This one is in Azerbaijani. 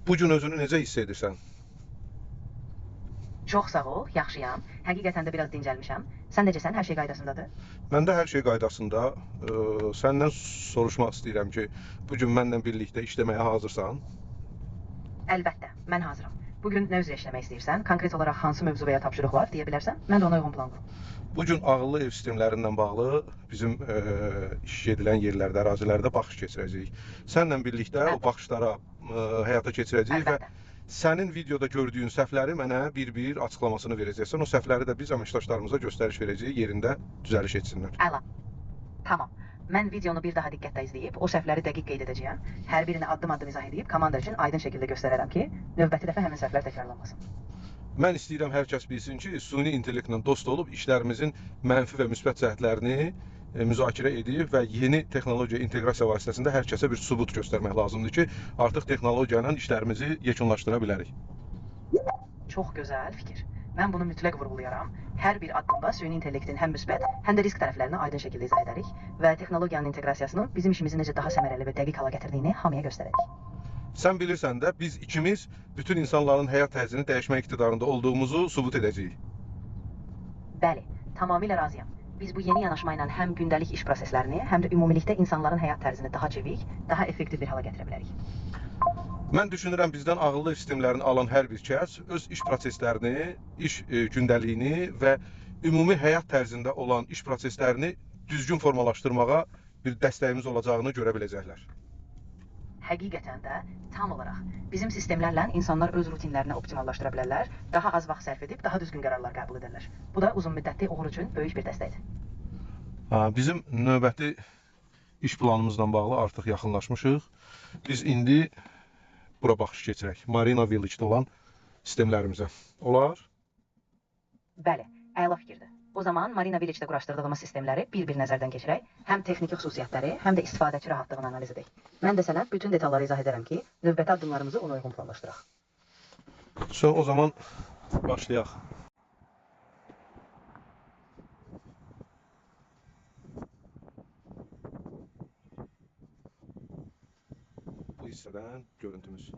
Bu gün özünü necə hiss edirsən? Çox sağ ol, yaxşıyam. Həqiqətən də biraz dincəlmişəm. Sən necəsən? Hər şey qaydasındadır? Məndə hər şey qaydasında. Səndən soruşmaq istəyirəm ki, bu gün mənlə birlikdə işləməyə hazırsan? Əlbəttə, mən hazıram. Bugün nə üzrə işləmək istəyirsən? Konkret olaraq hansı mövzu və ya tapşırıq var deyə bilərsən? Mən də ona uyğun plan qurum. Bu gün ağıllı ev sistemlərindən bağlı bizim iş gedilən yerlərdə, ərazilərdə baxış keçirəcəyik. Səninlə birlikdə o baxışlara həyata keçirəcəyik və Əlbəttə. sənin videoda gördüyün səhvləri mənə bir-bir açıqlamasını verəcəksən. O səhvləri də biz əməkdaşlarımıza göstəriş verəcəyik, yerində düzəliş etsinlər. Əla. Tamam. Mən videonu bir daha diqqətlə izləyib, o səhvləri dəqiq qeyd edəcəyəm. Hər birini addım-addım izah edib, komanda üçün aydın şəkildə göstərərəm ki, növbəti dəfə həmin səhvlər təkrarlanmasın. Mən istəyirəm hər kəs bilsin ki, süni intellektlə dost olub işlərimizin mənfi və müsbət cəhətlərini müzakirə edib və yeni texnologiya inteqrasiya vasitəsində hər kəsə bir sübut göstərmək lazımdır ki, artıq texnologiya ilə işlərimizi yekunlaşdıra bilərik. Çox gözəl fikir. Mən bunu mütləq vurğulayaram. Hər bir addımda süni intellektin həm müsbət, həm də risk tərəflərini aydın şəkildə izah edərik və texnologiyanın inteqrasiyasının bizim işimizi necə daha səmərəli və dəqiq hala gətirdiyini hamıya göstərərik. Sən bilirsən də, biz ikimiz bütün insanların həyat tərzini dəyişmək iqtidarında olduğumuzu sübut edəcəyik. Bəli, tamamilə razıyam. Biz bu yeni yanaşma ilə həm gündəlik iş proseslərini, həm də ümumilikdə insanların həyat tərzini daha çevik, daha effektiv bir hala gətirə bilərik. Mən düşünürəm bizdən ağıllı sistemlərini alan hər bir kəs öz iş proseslərini, iş gündəliyini və ümumi həyat tərzində olan iş proseslərini düzgün formalaşdırmağa bir dəstəyimiz olacağını görə biləcəklər. Həqiqətən də tam olaraq bizim sistemlərlə insanlar öz rutinlərini optimallaşdıra bilərlər, daha az vaxt sərf edib daha düzgün qərarlar qəbul edərlər. Bu da uzunmüddətli uğur üçün böyük bir dəstəkdir. Bizim növbəti iş planımızla bağlı artıq yaxınlaşmışıq. Biz indi bura baxış keçirək. Marina Village-də olan sistemlərimizə. Olar? Bəli, əla fikirdir. O zaman Marina Village-də quraşdırdığımız sistemləri bir-bir nəzərdən keçirək. Həm texniki xüsusiyyətləri, həm də istifadəçi rahatlığını analiz edək. Mən də sənə bütün detalları izah edərəm ki, növbəti addımlarımızı ona uyğun planlaşdıraq. O zaman başlayaq. Bu hissədən görüntümüz.